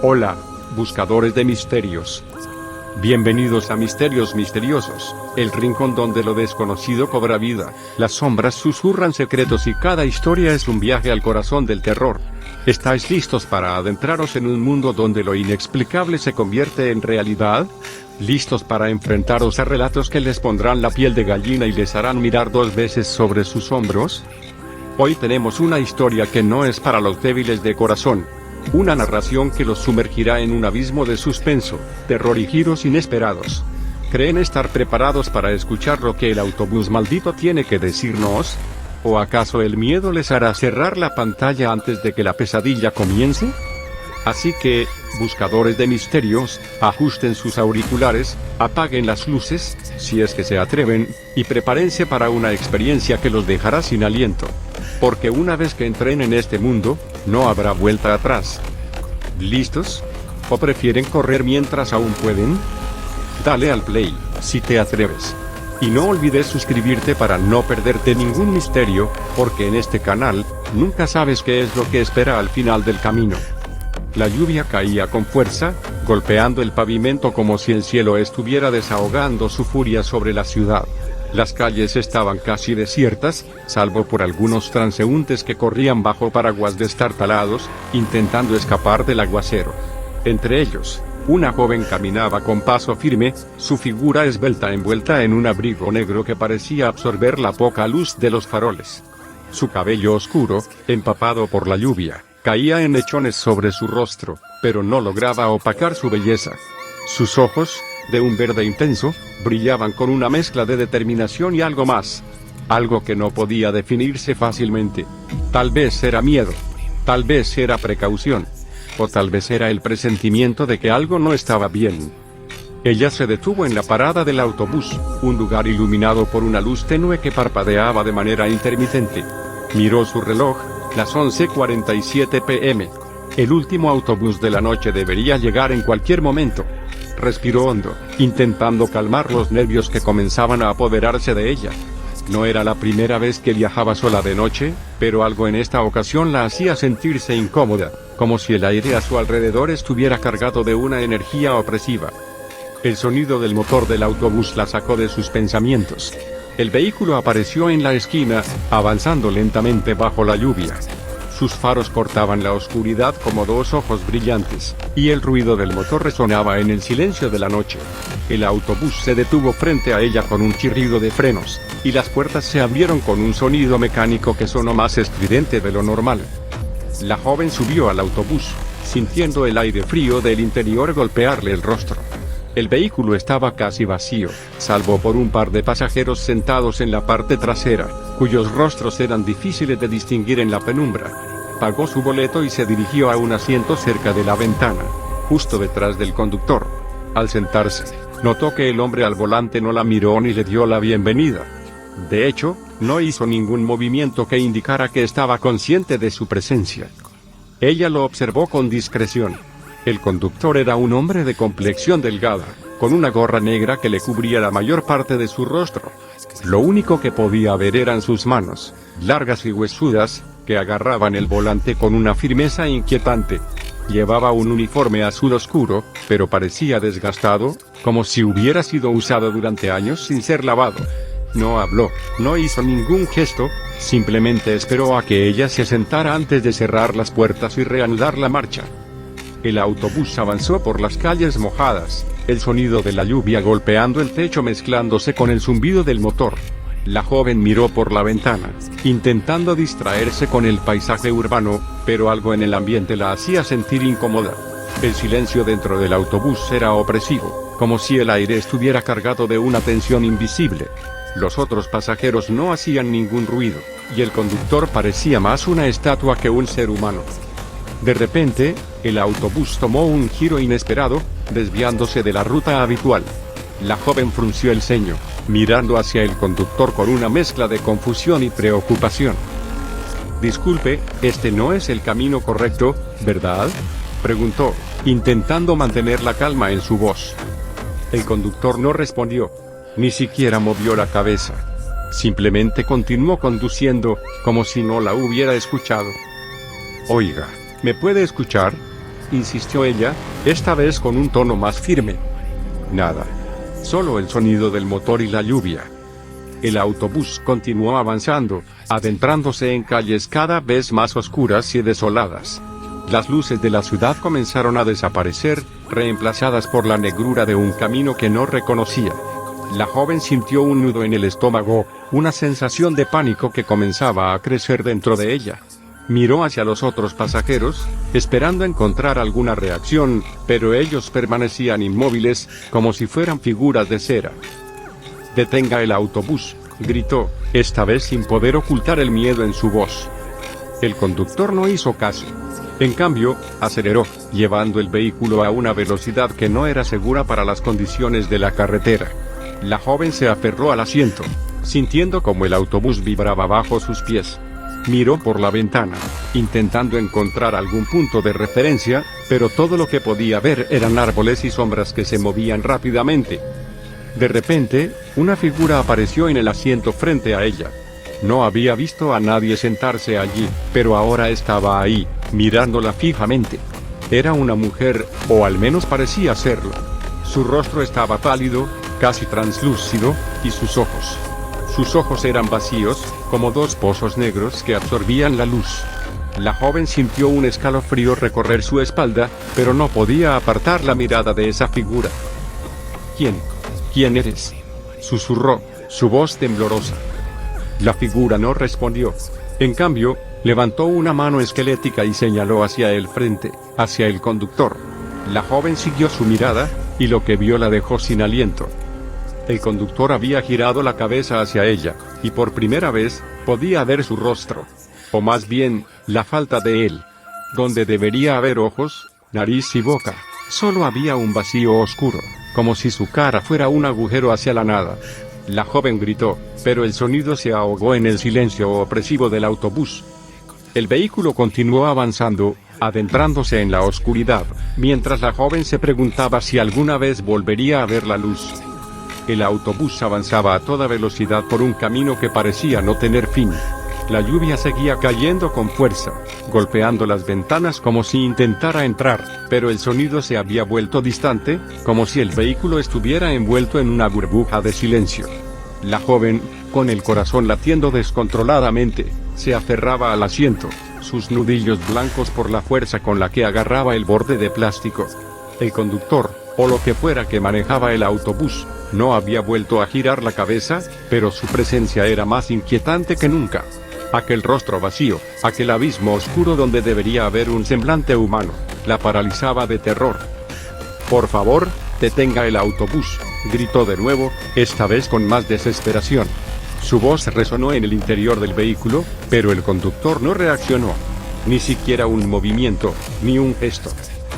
Hola, buscadores de misterios. Bienvenidos a Misterios Misteriosos, el rincón donde lo desconocido cobra vida, las sombras susurran secretos y cada historia es un viaje al corazón del terror. ¿Estáis listos para adentraros en un mundo donde lo inexplicable se convierte en realidad? ¿Listos para enfrentaros a relatos que les pondrán la piel de gallina y les harán mirar dos veces sobre sus hombros? Hoy tenemos una historia que no es para los débiles de corazón. Una narración que los sumergirá en un abismo de suspenso, terror y giros inesperados. ¿Creen estar preparados para escuchar lo que el autobús maldito tiene que decirnos? ¿O acaso el miedo les hará cerrar la pantalla antes de que la pesadilla comience? Así que, buscadores de misterios, ajusten sus auriculares, apaguen las luces, si es que se atreven, y prepárense para una experiencia que los dejará sin aliento. Porque una vez que entren en este mundo, no habrá vuelta atrás. ¿Listos? ¿O prefieren correr mientras aún pueden? Dale al play, si te atreves. Y no olvides suscribirte para no perderte ningún misterio, porque en este canal, nunca sabes qué es lo que espera al final del camino. La lluvia caía con fuerza, golpeando el pavimento como si el cielo estuviera desahogando su furia sobre la ciudad. Las calles estaban casi desiertas, salvo por algunos transeúntes que corrían bajo paraguas destartalados, intentando escapar del aguacero. Entre ellos, una joven caminaba con paso firme, su figura esbelta envuelta en un abrigo negro que parecía absorber la poca luz de los faroles. Su cabello oscuro, empapado por la lluvia, caía en mechones sobre su rostro, pero no lograba opacar su belleza. Sus ojos, de un verde intenso, brillaban con una mezcla de determinación y algo más. Algo que no podía definirse fácilmente. Tal vez era miedo. Tal vez era precaución. O tal vez era el presentimiento de que algo no estaba bien. Ella se detuvo en la parada del autobús, un lugar iluminado por una luz tenue que parpadeaba de manera intermitente. Miró su reloj, las 11:47 p.m. El último autobús de la noche debería llegar en cualquier momento. Respiró hondo, intentando calmar los nervios que comenzaban a apoderarse de ella. No era la primera vez que viajaba sola de noche, pero algo en esta ocasión la hacía sentirse incómoda, como si el aire a su alrededor estuviera cargado de una energía opresiva. El sonido del motor del autobús la sacó de sus pensamientos. El vehículo apareció en la esquina, avanzando lentamente bajo la lluvia. Sus faros cortaban la oscuridad como dos ojos brillantes, y el ruido del motor resonaba en el silencio de la noche. El autobús se detuvo frente a ella con un chirrido de frenos, y las puertas se abrieron con un sonido mecánico que sonó más estridente de lo normal. La joven subió al autobús, sintiendo el aire frío del interior golpearle el rostro. El vehículo estaba casi vacío, salvo por un par de pasajeros sentados en la parte trasera, cuyos rostros eran difíciles de distinguir en la penumbra. Pagó su boleto y se dirigió a un asiento cerca de la ventana, justo detrás del conductor. Al sentarse, notó que el hombre al volante no la miró ni le dio la bienvenida. De hecho, no hizo ningún movimiento que indicara que estaba consciente de su presencia. Ella lo observó con discreción. El conductor era un hombre de complexión delgada, con una gorra negra que le cubría la mayor parte de su rostro. Lo único que podía ver eran sus manos, largas y huesudas, que agarraban el volante con una firmeza inquietante. Llevaba un uniforme azul oscuro, pero parecía desgastado, como si hubiera sido usado durante años sin ser lavado. No habló, no hizo ningún gesto, simplemente esperó a que ella se sentara antes de cerrar las puertas y reanudar la marcha. El autobús avanzó por las calles mojadas, el sonido de la lluvia golpeando el techo mezclándose con el zumbido del motor. La joven miró por la ventana, intentando distraerse con el paisaje urbano, pero algo en el ambiente la hacía sentir incómoda. El silencio dentro del autobús era opresivo, como si el aire estuviera cargado de una tensión invisible. Los otros pasajeros no hacían ningún ruido, y el conductor parecía más una estatua que un ser humano. De repente, el autobús tomó un giro inesperado, desviándose de la ruta habitual. La joven frunció el ceño, mirando hacia el conductor con una mezcla de confusión y preocupación. «Disculpe, este no es el camino correcto, ¿verdad?», preguntó, intentando mantener la calma en su voz. El conductor no respondió, ni siquiera movió la cabeza. Simplemente continuó conduciendo, como si no la hubiera escuchado. «Oiga, ¿me puede escuchar?», insistió ella, esta vez con un tono más firme. Nada. Solo el sonido del motor y la lluvia. El autobús continuó avanzando, adentrándose en calles cada vez más oscuras y desoladas. Las luces de la ciudad comenzaron a desaparecer, reemplazadas por la negrura de un camino que no reconocía. La joven sintió un nudo en el estómago, una sensación de pánico que comenzaba a crecer dentro de ella. Miró hacia los otros pasajeros, esperando encontrar alguna reacción, pero ellos permanecían inmóviles, como si fueran figuras de cera. «Detenga el autobús», gritó, esta vez sin poder ocultar el miedo en su voz. El conductor no hizo caso. En cambio, aceleró, llevando el vehículo a una velocidad que no era segura para las condiciones de la carretera. La joven se aferró al asiento, sintiendo como el autobús vibraba bajo sus pies. Miró por la ventana, intentando encontrar algún punto de referencia, pero todo lo que podía ver eran árboles y sombras que se movían rápidamente. De repente, una figura apareció en el asiento frente a ella. No había visto a nadie sentarse allí, pero ahora estaba ahí, mirándola fijamente. Era una mujer, o al menos parecía serlo. Su rostro estaba pálido, casi translúcido, y sus ojos eran vacíos, como dos pozos negros que absorbían la luz. La joven sintió un escalofrío recorrer su espalda, pero no podía apartar la mirada de esa figura. ¿Quién eres?, susurró, su voz temblorosa. La figura no respondió. En cambio, levantó una mano esquelética y señaló hacia el frente, hacia el conductor. La joven siguió su mirada, y lo que vio la dejó sin aliento. El conductor había girado la cabeza hacia ella, y por primera vez, podía ver su rostro. O más bien, la falta de él. Donde debería haber ojos, nariz y boca, solo había un vacío oscuro, como si su cara fuera un agujero hacia la nada. La joven gritó, pero el sonido se ahogó en el silencio opresivo del autobús. El vehículo continuó avanzando, adentrándose en la oscuridad, mientras la joven se preguntaba si alguna vez volvería a ver la luz. El autobús avanzaba a toda velocidad por un camino que parecía no tener fin. La lluvia seguía cayendo con fuerza, golpeando las ventanas como si intentara entrar, pero el sonido se había vuelto distante, como si el vehículo estuviera envuelto en una burbuja de silencio. La joven, con el corazón latiendo descontroladamente, se aferraba al asiento, sus nudillos blancos por la fuerza con la que agarraba el borde de plástico. El conductor, o lo que fuera que manejaba el autobús, no había vuelto a girar la cabeza, pero su presencia era más inquietante que nunca. Aquel rostro vacío, aquel abismo oscuro donde debería haber un semblante humano, la paralizaba de terror. «Por favor, detenga el autobús», gritó de nuevo, esta vez con más desesperación. Su voz resonó en el interior del vehículo, pero el conductor no reaccionó. Ni siquiera un movimiento, ni un gesto.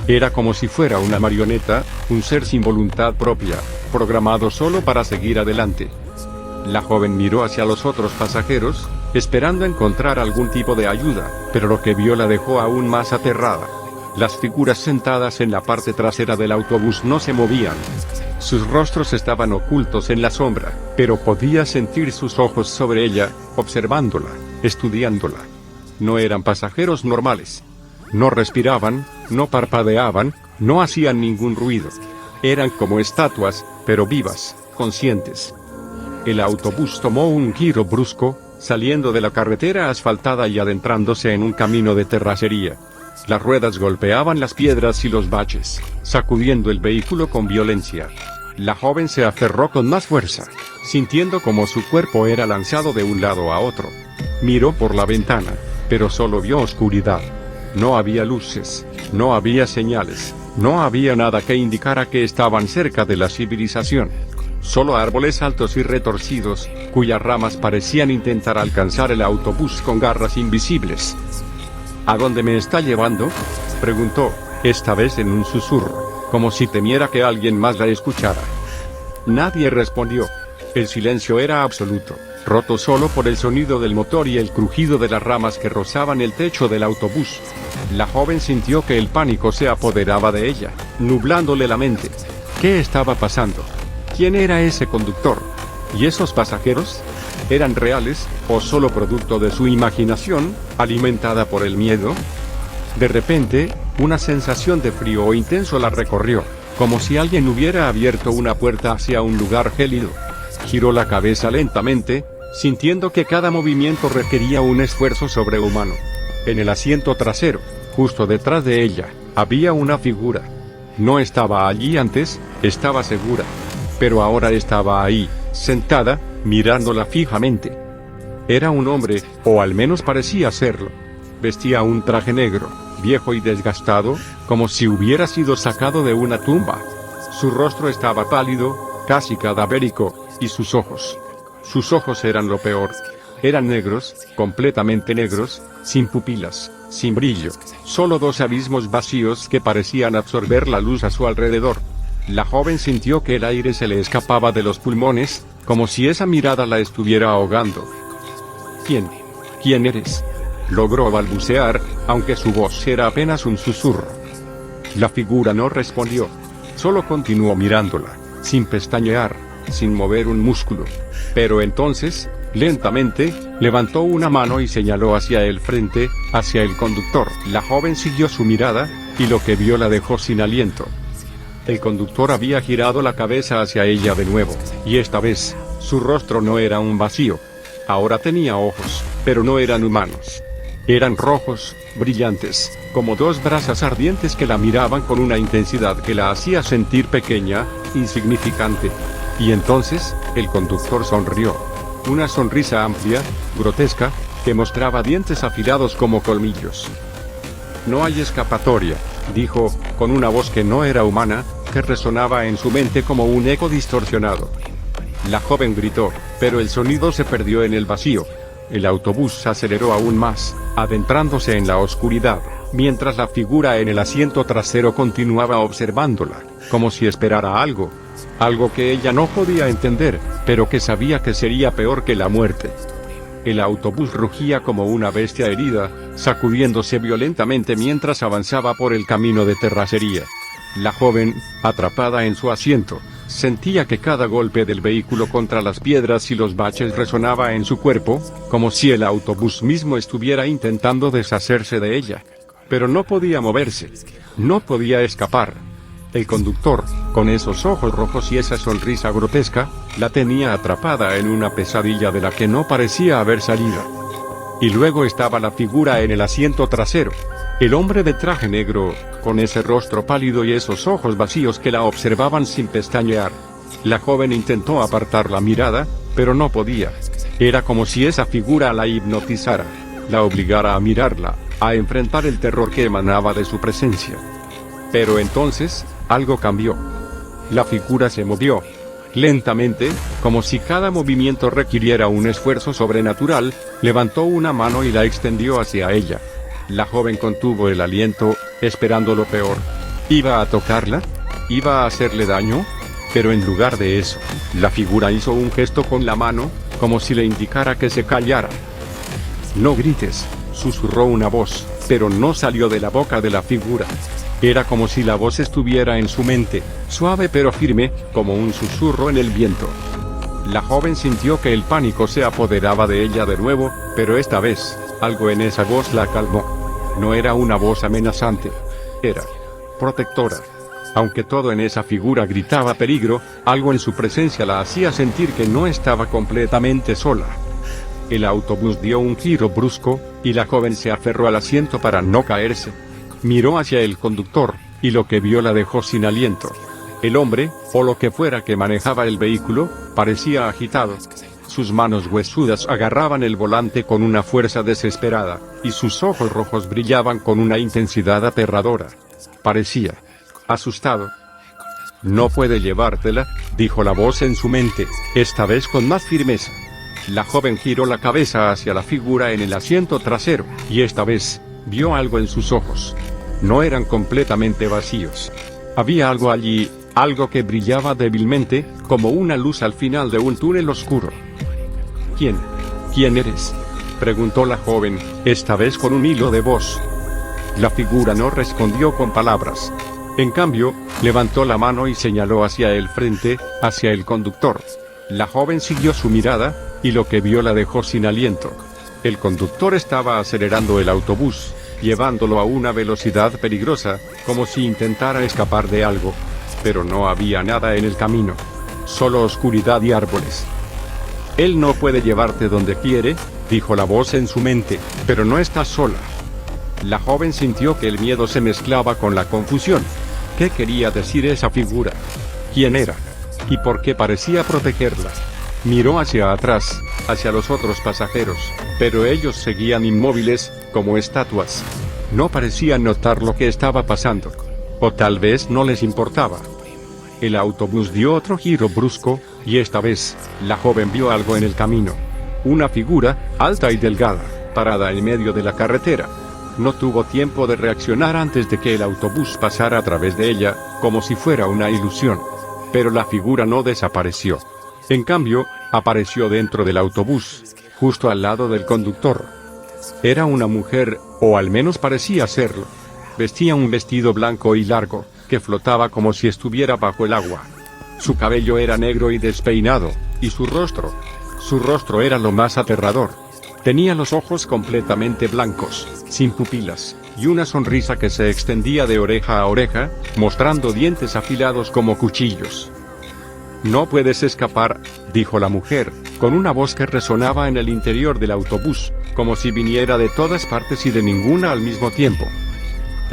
Era como si fuera una marioneta, un ser sin voluntad propia, programado solo para seguir adelante. La joven miró hacia los otros pasajeros, esperando encontrar algún tipo de ayuda, pero lo que vio la dejó aún más aterrada. Las figuras sentadas en la parte trasera del autobús no se movían. Sus rostros estaban ocultos en la sombra, pero podía sentir sus ojos sobre ella, observándola, estudiándola. No eran pasajeros normales. No respiraban, no parpadeaban, no hacían ningún ruido. Eran como estatuas, pero vivas, conscientes. El autobús tomó un giro brusco, saliendo de la carretera asfaltada y adentrándose en un camino de terracería. Las ruedas golpeaban las piedras y los baches, sacudiendo el vehículo con violencia. La joven se aferró con más fuerza, sintiendo como su cuerpo era lanzado de un lado a otro. Miró por la ventana, pero solo vio oscuridad. No había luces, no había señales, no había nada que indicara que estaban cerca de la civilización. Solo árboles altos y retorcidos, cuyas ramas parecían intentar alcanzar el autobús con garras invisibles. ¿A dónde me está llevando?, preguntó, esta vez en un susurro, como si temiera que alguien más la escuchara. Nadie respondió. El silencio era absoluto, roto solo por el sonido del motor y el crujido de las ramas que rozaban el techo del autobús. La joven sintió que el pánico se apoderaba de ella, nublándole la mente. ¿Qué estaba pasando? ¿Quién era ese conductor? ¿Y esos pasajeros? ¿Eran reales, o solo producto de su imaginación, alimentada por el miedo? De repente, Una sensación de frío intenso la recorrió, como si alguien hubiera abierto una puerta hacia un lugar gélido. Giró la cabeza lentamente, sintiendo que cada movimiento requería un esfuerzo sobrehumano. En el asiento trasero, justo detrás de ella, había una figura. No estaba allí antes, estaba segura. Pero ahora estaba ahí, sentada, mirándola fijamente. Era un hombre, o al menos parecía serlo. Vestía un traje negro, viejo y desgastado, como si hubiera sido sacado de una tumba. Su rostro estaba pálido, casi cadavérico, y sus ojos eran lo peor. Eran negros, completamente negros, sin pupilas, sin brillo, solo dos abismos vacíos que parecían absorber la luz a su alrededor. La joven sintió que el aire se le escapaba de los pulmones, como si esa mirada la estuviera ahogando. ¿Quién eres?, logró balbucear, aunque su voz era apenas un susurro. La figura no respondió. Solo continuó mirándola, sin pestañear, sin mover un músculo. Pero entonces, lentamente, levantó una mano y señaló hacia el frente, hacia el conductor. La joven siguió su mirada, y lo que vio la dejó sin aliento. El conductor había girado la cabeza hacia ella de nuevo, y esta vez, su rostro no era un vacío. Ahora tenía ojos, pero no eran humanos. Eran rojos, brillantes, como dos brasas ardientes que la miraban con una intensidad que la hacía sentir pequeña, insignificante. Y entonces, el conductor sonrió. Una sonrisa amplia, grotesca, que mostraba dientes afilados como colmillos. No hay escapatoria, dijo, con una voz que no era humana, que resonaba en su mente como un eco distorsionado. La joven gritó, pero el sonido se perdió en el vacío. El autobús aceleró aún más, adentrándose en la oscuridad, mientras la figura en el asiento trasero continuaba observándola, como si esperara algo que ella no podía entender, pero que sabía que sería peor que la muerte. El autobús rugía como una bestia herida, sacudiéndose violentamente mientras avanzaba por el camino de terracería. La joven, atrapada en su asiento, sentía que cada golpe del vehículo contra las piedras y los baches resonaba en su cuerpo, como si el autobús mismo estuviera intentando deshacerse de ella. Pero no podía moverse. No podía escapar. El conductor, con esos ojos rojos y esa sonrisa grotesca, la tenía atrapada en una pesadilla de la que no parecía haber salida. Y luego estaba la figura en el asiento trasero. El hombre de traje negro, con ese rostro pálido y esos ojos vacíos que la observaban sin pestañear. La joven intentó apartar la mirada, pero no podía. Era como si esa figura la hipnotizara, la obligara a mirarla, a enfrentar el terror que emanaba de su presencia. Pero entonces, algo cambió. La figura se movió. Lentamente, como si cada movimiento requiriera un esfuerzo sobrenatural, levantó una mano y la extendió hacia ella. La joven contuvo el aliento, esperando lo peor. ¿Iba a tocarla? ¿Iba a hacerle daño? Pero en lugar de eso, la figura hizo un gesto con la mano, como si le indicara que se callara. «No grites», susurró una voz, pero no salió de la boca de la figura. Era como si la voz estuviera en su mente, suave pero firme, como un susurro en el viento. La joven sintió que el pánico se apoderaba de ella de nuevo, pero esta vez, algo en esa voz la calmó. No era una voz amenazante. Era protectora. Aunque todo en esa figura gritaba peligro, algo en su presencia la hacía sentir que no estaba completamente sola. El autobús dio un giro brusco, y la joven se aferró al asiento para no caerse. Miró hacia el conductor, y lo que vio la dejó sin aliento. El hombre, o lo que fuera que manejaba el vehículo, parecía agitado. Sus manos huesudas agarraban el volante con una fuerza desesperada, y sus ojos rojos brillaban con una intensidad aterradora. Parecía asustado. «No puede llevártela», dijo la voz en su mente, esta vez con más firmeza. La joven giró la cabeza hacia la figura en el asiento trasero, y esta vez, vio algo en sus ojos. No eran completamente vacíos. Había algo allí, algo que brillaba débilmente, como una luz al final de un túnel oscuro. ¿Quién eres?, preguntó la joven, esta vez con un hilo de voz. La figura no respondió con palabras. En cambio, levantó la mano y señaló hacia el frente, hacia el conductor. La joven siguió su mirada, y lo que vio la dejó sin aliento. El conductor estaba acelerando el autobús. llevándolo a una velocidad peligrosa, como si intentara escapar de algo. Pero no había nada en el camino. Solo oscuridad y árboles. Él no puede llevarte donde quiere, dijo la voz en su mente, pero no estás sola. La joven sintió que el miedo se mezclaba con la confusión. ¿Qué quería decir esa figura? ¿Quién era? ¿Y por qué parecía protegerla? Miró hacia atrás, hacia los otros pasajeros, pero ellos seguían inmóviles, como estatuas. No parecían notar lo que estaba pasando. O tal vez no les importaba. El autobús dio otro giro brusco, y esta vez, la joven vio algo en el camino. Una figura, alta y delgada, parada en medio de la carretera. No tuvo tiempo de reaccionar antes de que el autobús pasara a través de ella, como si fuera una ilusión. Pero la figura no desapareció. En cambio, apareció dentro del autobús, justo al lado del conductor. Era una mujer, o al menos parecía serlo. Vestía un vestido blanco y largo, que flotaba como si estuviera bajo el agua. Su cabello era negro y despeinado, y su rostro era lo más aterrador. Tenía los ojos completamente blancos, sin pupilas, y una sonrisa que se extendía de oreja a oreja, mostrando dientes afilados como cuchillos. No puedes escapar, dijo la mujer, con una voz que resonaba en el interior del autobús, como si viniera de todas partes y de ninguna al mismo tiempo.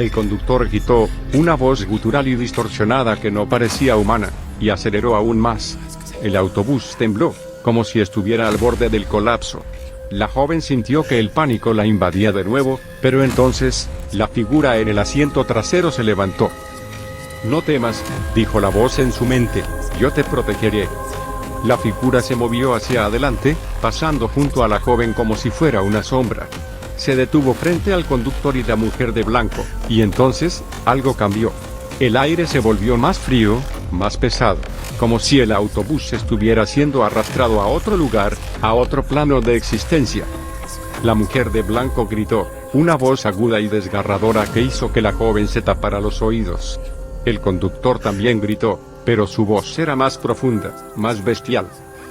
El conductor gritó, una voz gutural y distorsionada que no parecía humana, y aceleró aún más. El autobús tembló, como si estuviera al borde del colapso. La joven sintió que el pánico la invadía de nuevo, pero entonces, la figura en el asiento trasero se levantó. No temas, dijo la voz en su mente, yo te protegeré. La figura se movió hacia adelante, pasando junto a la joven como si fuera una sombra. Se detuvo frente al conductor y la mujer de blanco, y entonces, algo cambió. El aire se volvió más frío, más pesado, como si el autobús estuviera siendo arrastrado a otro lugar, a otro plano de existencia. La mujer de blanco gritó, una voz aguda y desgarradora que hizo que la joven se tapara los oídos. El conductor también gritó, pero su voz era más profunda, más bestial.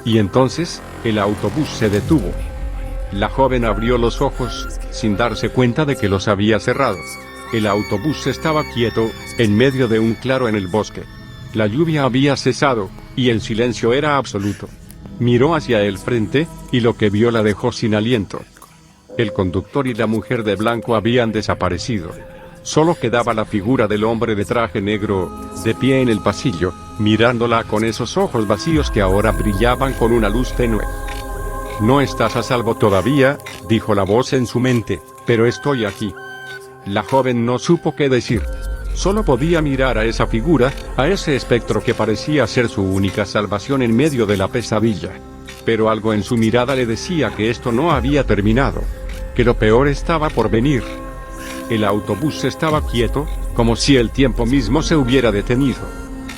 Y entonces, el autobús se detuvo. La joven abrió los ojos, sin darse cuenta de que los había cerrado. El autobús estaba quieto, en medio de un claro en el bosque. La lluvia había cesado, y el silencio era absoluto. Miró hacia el frente, y lo que vio la dejó sin aliento. El conductor y la mujer de blanco habían desaparecido. Solo quedaba la figura del hombre de traje negro, de pie en el pasillo, mirándola con esos ojos vacíos que ahora brillaban con una luz tenue. No estás a salvo todavía, dijo la voz en su mente, pero estoy aquí. La joven no supo qué decir. Solo podía mirar a esa figura, a ese espectro que parecía ser su única salvación en medio de la pesadilla. Pero algo en su mirada le decía que esto no había terminado, que lo peor estaba por venir. El autobús estaba quieto, como si el tiempo mismo se hubiera detenido.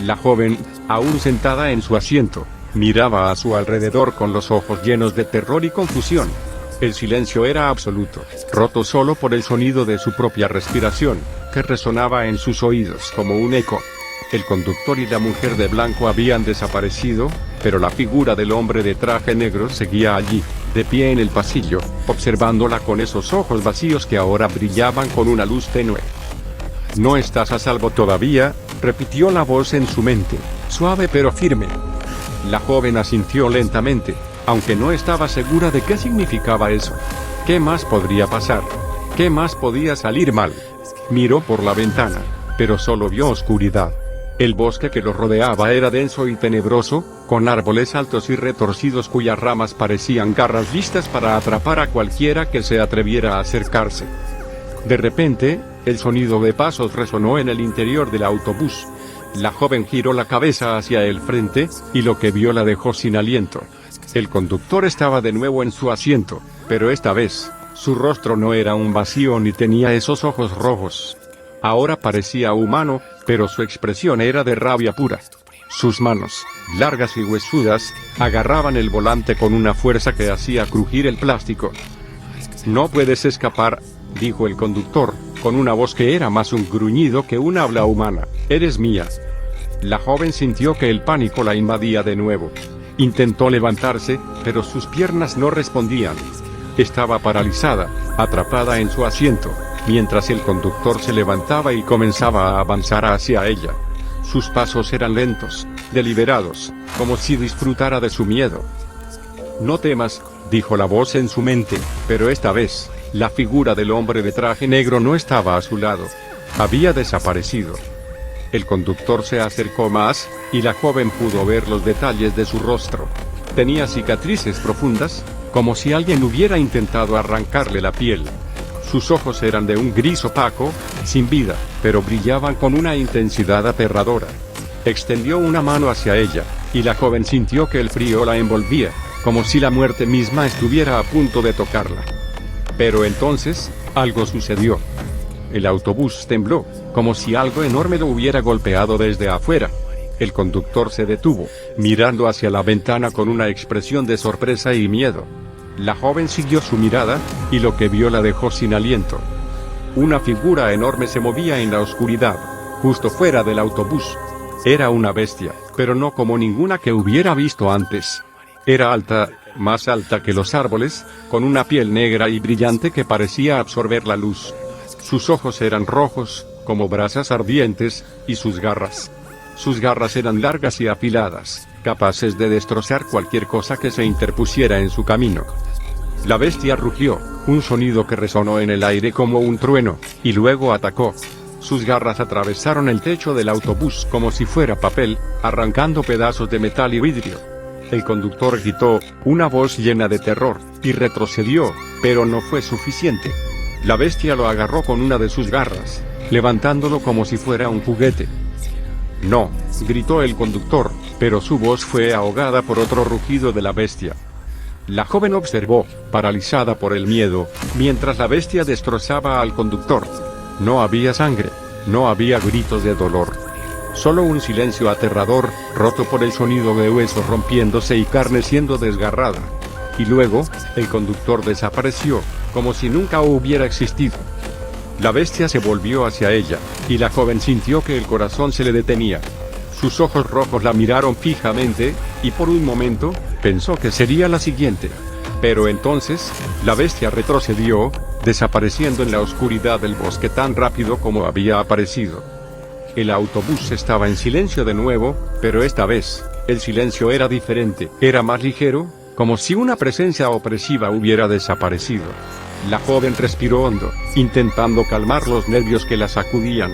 La joven, aún sentada en su asiento, miraba a su alrededor con los ojos llenos de terror y confusión. El silencio era absoluto, roto solo por el sonido de su propia respiración, que resonaba en sus oídos como un eco. El conductor y la mujer de blanco habían desaparecido, pero la figura del hombre de traje negro seguía allí, de pie en el pasillo, observándola con esos ojos vacíos que ahora brillaban con una luz tenue. No estás a salvo todavía, repitió la voz en su mente, suave pero firme. La joven asintió lentamente, aunque no estaba segura de qué significaba eso. ¿Qué más podría pasar? ¿Qué más podía salir mal? Miró por la ventana, pero solo vio oscuridad. El bosque que lo rodeaba era denso y tenebroso, con árboles altos y retorcidos cuyas ramas parecían garras listas para atrapar a cualquiera que se atreviera a acercarse. De repente, el sonido de pasos resonó en el interior del autobús. La joven giró la cabeza hacia el frente, y lo que vio la dejó sin aliento. El conductor estaba de nuevo en su asiento, pero esta vez, su rostro no era un vacío ni tenía esos ojos rojos. Ahora parecía humano, pero su expresión era de rabia pura. Sus manos, largas y huesudas, agarraban el volante con una fuerza que hacía crujir el plástico. No puedes escapar, dijo el conductor, con una voz que era más un gruñido que un habla humana. Eres mía. La joven sintió que el pánico la invadía de nuevo. Intentó levantarse, pero sus piernas no respondían. Estaba paralizada, atrapada en su asiento. mientras el conductor se levantaba y comenzaba a avanzar hacia ella. Sus pasos eran lentos, deliberados, como si disfrutara de su miedo. «No temas», dijo la voz en su mente, pero esta vez, la figura del hombre de traje negro no estaba a su lado. Había desaparecido. El conductor se acercó más, y la joven pudo ver los detalles de su rostro. Tenía cicatrices profundas, como si alguien hubiera intentado arrancarle la piel. Sus ojos eran de un gris opaco, sin vida, pero brillaban con una intensidad aterradora. Extendió una mano hacia ella, y la joven sintió que el frío la envolvía, como si la muerte misma estuviera a punto de tocarla. Pero entonces, algo sucedió. El autobús tembló, como si algo enorme lo hubiera golpeado desde afuera. El conductor se detuvo, mirando hacia la ventana con una expresión de sorpresa y miedo. La joven siguió su mirada, y lo que vio la dejó sin aliento. Una figura enorme se movía en la oscuridad, justo fuera del autobús. Era una bestia, pero no como ninguna que hubiera visto antes. Era alta, más alta que los árboles, con una piel negra y brillante que parecía absorber la luz. Sus ojos eran rojos, como brasas ardientes, y sus garras. Sus garras eran largas y afiladas, capaces de destrozar cualquier cosa que se interpusiera en su camino. La bestia rugió, un sonido que resonó en el aire como un trueno, y luego atacó. Sus garras atravesaron el techo del autobús como si fuera papel, arrancando pedazos de metal y vidrio. El conductor gritó, una voz llena de terror, y retrocedió, pero no fue suficiente. La bestia lo agarró con una de sus garras, levantándolo como si fuera un juguete. «No», gritó el conductor, pero su voz fue ahogada por otro rugido de la bestia. La joven observó, paralizada por el miedo, mientras la bestia destrozaba al conductor. No había sangre, no había gritos de dolor. Solo un silencio aterrador, roto por el sonido de huesos rompiéndose y carne siendo desgarrada. Y luego, el conductor desapareció, como si nunca hubiera existido. La bestia se volvió hacia ella, y la joven sintió que el corazón se le detenía. Sus ojos rojos la miraron fijamente, y por un momento, pensó que sería la siguiente. Pero entonces, la bestia retrocedió, desapareciendo en la oscuridad del bosque tan rápido como había aparecido. El autobús estaba en silencio de nuevo, pero esta vez, el silencio era diferente, era más ligero, como si una presencia opresiva hubiera desaparecido. La joven respiró hondo, intentando calmar los nervios que la sacudían.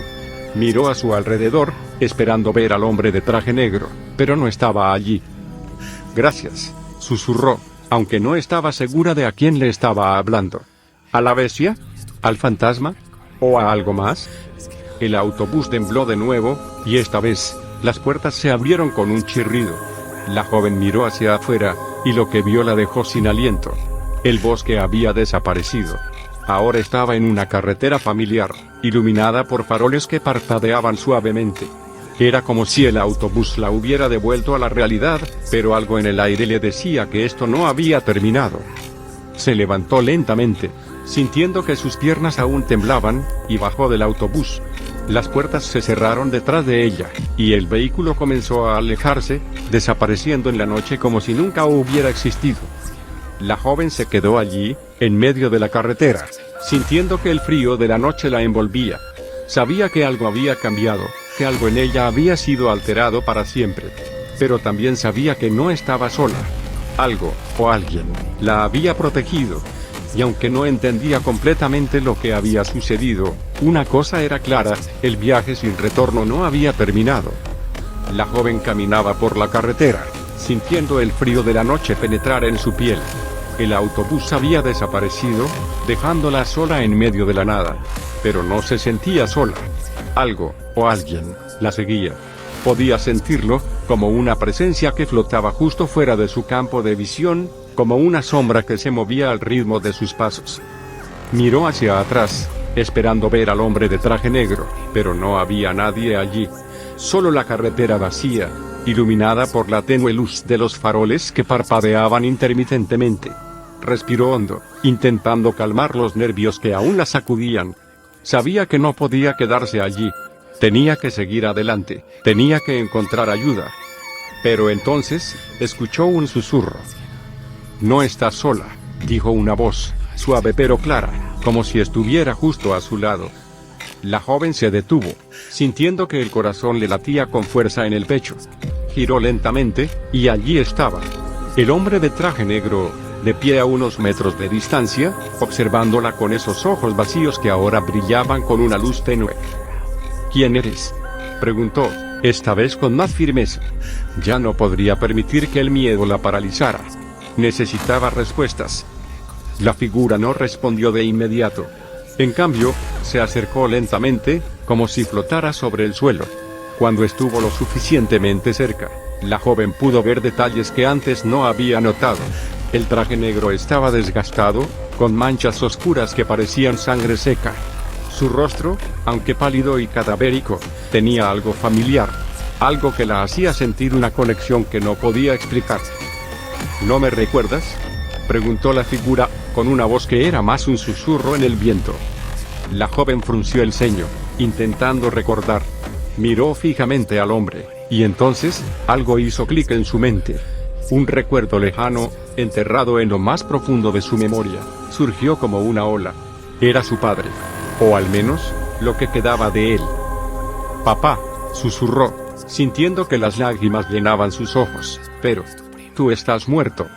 Miró a su alrededor, esperando ver al hombre de traje negro, pero no estaba allí. «Gracias», susurró, aunque no estaba segura de a quién le estaba hablando. ¿A la bestia? ¿Al fantasma? ¿O a algo más? El autobús tembló de nuevo, y esta vez, las puertas se abrieron con un chirrido. La joven miró hacia afuera, y lo que vio la dejó sin aliento. El bosque había desaparecido. Ahora estaba en una carretera familiar, iluminada por faroles que parpadeaban suavemente. Era como si el autobús la hubiera devuelto a la realidad, pero algo en el aire le decía que esto no había terminado. Se levantó lentamente, sintiendo que sus piernas aún temblaban, y bajó del autobús. Las puertas se cerraron detrás de ella, y el vehículo comenzó a alejarse, desapareciendo en la noche como si nunca hubiera existido. La joven se quedó allí, en medio de la carretera, sintiendo que el frío de la noche la envolvía. Sabía que algo había cambiado, que algo en ella había sido alterado para siempre. Pero también sabía que no estaba sola. Algo, o alguien, la había protegido. Y aunque no entendía completamente lo que había sucedido, una cosa era clara, el viaje sin retorno no había terminado. La joven caminaba por la carretera, sintiendo el frío de la noche penetrar en su piel. El autobús había desaparecido, dejándola sola en medio de la nada. Pero no se sentía sola. Algo, o alguien, la seguía. Podía sentirlo, como una presencia que flotaba justo fuera de su campo de visión, como una sombra que se movía al ritmo de sus pasos. Miró hacia atrás, esperando ver al hombre de traje negro, pero no había nadie allí. Solo la carretera vacía, iluminada por la tenue luz de los faroles que parpadeaban intermitentemente. Respiró hondo, intentando calmar los nervios que aún la sacudían. Sabía que no podía quedarse allí. Tenía que seguir adelante, tenía que encontrar ayuda. Pero entonces, escuchó un susurro. «No estás sola», dijo una voz. suave pero clara, como si estuviera justo a su lado. La joven se detuvo, sintiendo que el corazón le latía con fuerza en el pecho. Giró lentamente, y allí estaba el hombre de traje negro, de pie a unos metros de distancia, observándola con esos ojos vacíos que ahora brillaban con una luz tenue. ¿Quién eres?, preguntó, esta vez con más firmeza. Ya no podría permitir que el miedo la paralizara. Necesitaba respuestas. La figura no respondió de inmediato. En cambio, se acercó lentamente, como si flotara sobre el suelo. Cuando estuvo lo suficientemente cerca, la joven pudo ver detalles que antes no había notado. El traje negro estaba desgastado, con manchas oscuras que parecían sangre seca. Su rostro, aunque pálido y cadavérico, tenía algo familiar, algo que la hacía sentir una conexión que no podía explicar. ¿No me recuerdas?, preguntó la figura, con una voz que era más un susurro en el viento. La joven frunció el ceño, intentando recordar. Miró fijamente al hombre, y entonces, algo hizo clic en su mente. Un recuerdo lejano, enterrado en lo más profundo de su memoria, surgió como una ola. Era su padre. O al menos, lo que quedaba de él. «Papá», susurró, sintiendo que las lágrimas llenaban sus ojos, «pero tú estás muerto».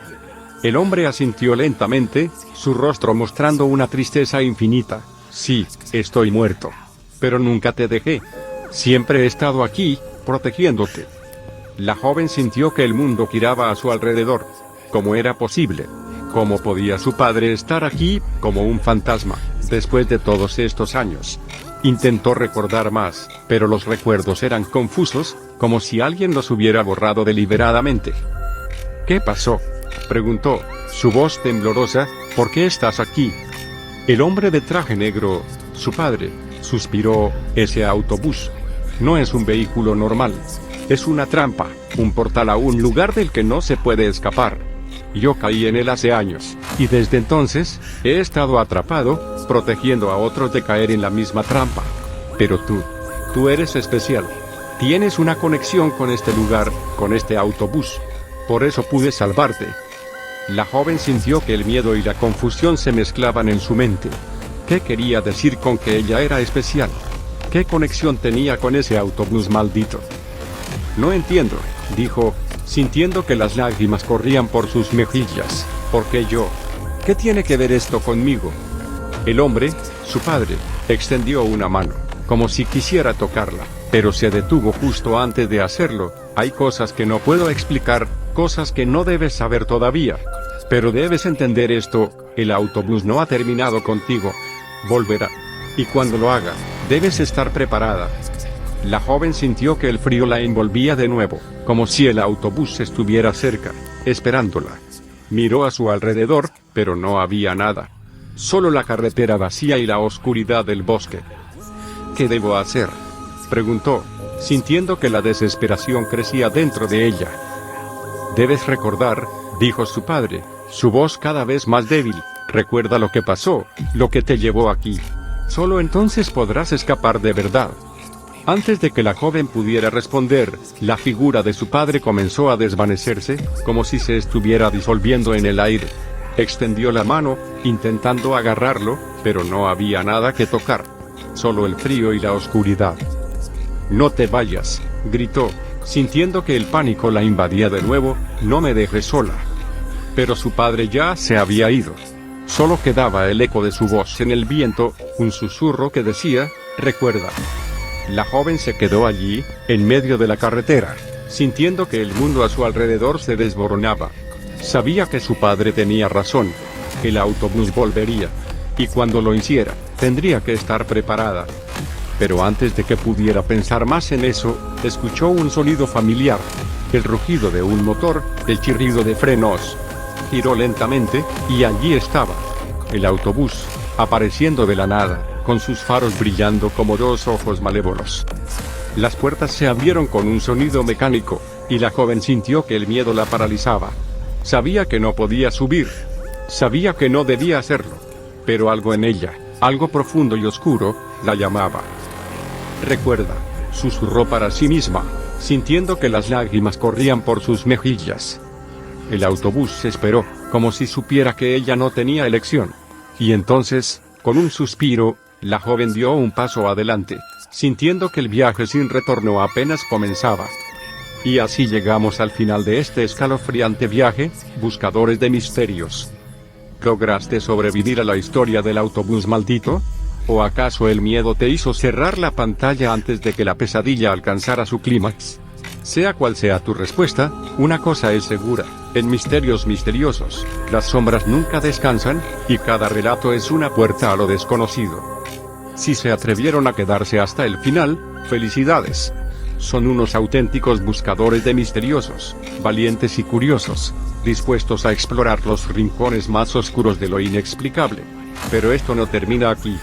El hombre asintió lentamente, su rostro mostrando una tristeza infinita. «Sí, estoy muerto. Pero nunca te dejé. Siempre he estado aquí, protegiéndote». La joven sintió que el mundo giraba a su alrededor. ¿Cómo era posible? ¿Cómo podía su padre estar aquí, como un fantasma, después de todos estos años? Intentó recordar más, pero los recuerdos eran confusos, como si alguien los hubiera borrado deliberadamente. «¿Qué pasó?», preguntó, su voz temblorosa. «¿Por qué estás aquí?». El hombre de traje negro, su padre, suspiró. «Ese autobús no es un vehículo normal. Es una trampa, un portal a un lugar del que no se puede escapar. Yo caí en él hace años, y desde entonces, he estado atrapado, protegiendo a otros de caer en la misma trampa. Pero tú eres especial. Tienes una conexión con este lugar, con este autobús. Por eso pude salvarte». La joven sintió que el miedo y la confusión se mezclaban en su mente. ¿Qué quería decir con que ella era especial? ¿Qué conexión tenía con ese autobús maldito? «No entiendo», dijo, sintiendo que las lágrimas corrían por sus mejillas. «¿Por qué yo? ¿Qué tiene que ver esto conmigo?». El hombre, su padre, extendió una mano, como si quisiera tocarla, pero se detuvo justo antes de hacerlo. «Hay cosas que no puedo explicar, cosas que no debes saber todavía. Pero debes entender esto, el autobús no ha terminado contigo. Volverá. Y cuando lo haga, debes estar preparada». La joven sintió que el frío la envolvía de nuevo, como si el autobús estuviera cerca, esperándola. Miró a su alrededor, pero no había nada. Solo la carretera vacía y la oscuridad del bosque. «¿Qué debo hacer?», preguntó, sintiendo que la desesperación crecía dentro de ella. «Debes recordar», dijo su padre, su voz cada vez más débil. «Recuerda lo que pasó, lo que te llevó aquí. Solo entonces podrás escapar de verdad». Antes de que la joven pudiera responder, la figura de su padre comenzó a desvanecerse, como si se estuviera disolviendo en el aire. Extendió la mano, intentando agarrarlo, pero no había nada que tocar. Solo el frío y la oscuridad. «No te vayas», gritó, sintiendo que el pánico la invadía de nuevo. «No me dejes sola». Pero su padre ya se había ido. Solo quedaba el eco de su voz en el viento, un susurro que decía, «Recuerda». La joven se quedó allí, en medio de la carretera, sintiendo que el mundo a su alrededor se desmoronaba. Sabía que su padre tenía razón. El autobús volvería. Y cuando lo hiciera, tendría que estar preparada. Pero antes de que pudiera pensar más en eso, escuchó un sonido familiar. El rugido de un motor, el chirrido de frenos. Giró lentamente, y allí estaba el autobús, apareciendo de la nada, con sus faros brillando como dos ojos malévolos. Las puertas se abrieron con un sonido mecánico, y la joven sintió que el miedo la paralizaba. Sabía que no podía subir. Sabía que no debía hacerlo. Pero algo en ella, algo profundo y oscuro, la llamaba. «Recuerda», susurró para sí misma, sintiendo que las lágrimas corrían por sus mejillas. El autobús esperó, como si supiera que ella no tenía elección. Y entonces, con un suspiro, la joven dio un paso adelante, sintiendo que el viaje sin retorno apenas comenzaba. Y así llegamos al final de este escalofriante viaje, buscadores de misterios. ¿Lograste sobrevivir a la historia del autobús maldito? ¿O acaso el miedo te hizo cerrar la pantalla antes de que la pesadilla alcanzara su clímax? Sea cual sea tu respuesta, una cosa es segura: en Misterios Misteriosos, las sombras nunca descansan, y cada relato es una puerta a lo desconocido. Si se atrevieron a quedarse hasta el final, ¡felicidades! Son unos auténticos buscadores de misteriosos, valientes y curiosos, dispuestos a explorar los rincones más oscuros de lo inexplicable. Pero esto no termina aquí.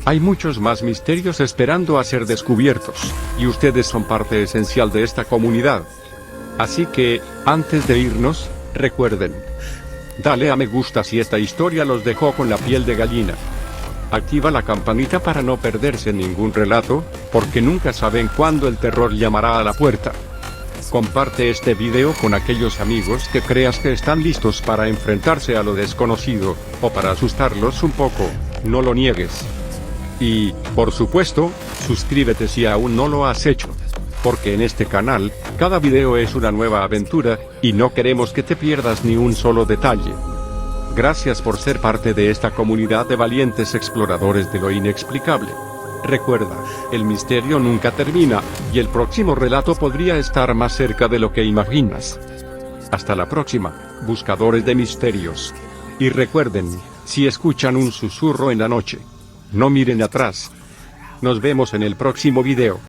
Hay muchos más misterios esperando a ser descubiertos, y ustedes son parte esencial de esta comunidad. Así que, antes de irnos, recuerden: dale a me gusta si esta historia los dejó con la piel de gallina. Activa la campanita para no perderse ningún relato, porque nunca saben cuándo el terror llamará a la puerta. Comparte este video con aquellos amigos que creas que están listos para enfrentarse a lo desconocido, o para asustarlos un poco, no lo niegues. Y, por supuesto, suscríbete si aún no lo has hecho. Porque en este canal, cada video es una nueva aventura, y no queremos que te pierdas ni un solo detalle. Gracias por ser parte de esta comunidad de valientes exploradores de lo inexplicable. Recuerda, el misterio nunca termina, y el próximo relato podría estar más cerca de lo que imaginas. Hasta la próxima, buscadores de misterios. Y recuerden, si escuchan un susurro en la noche, no miren atrás. Nos vemos en el próximo video.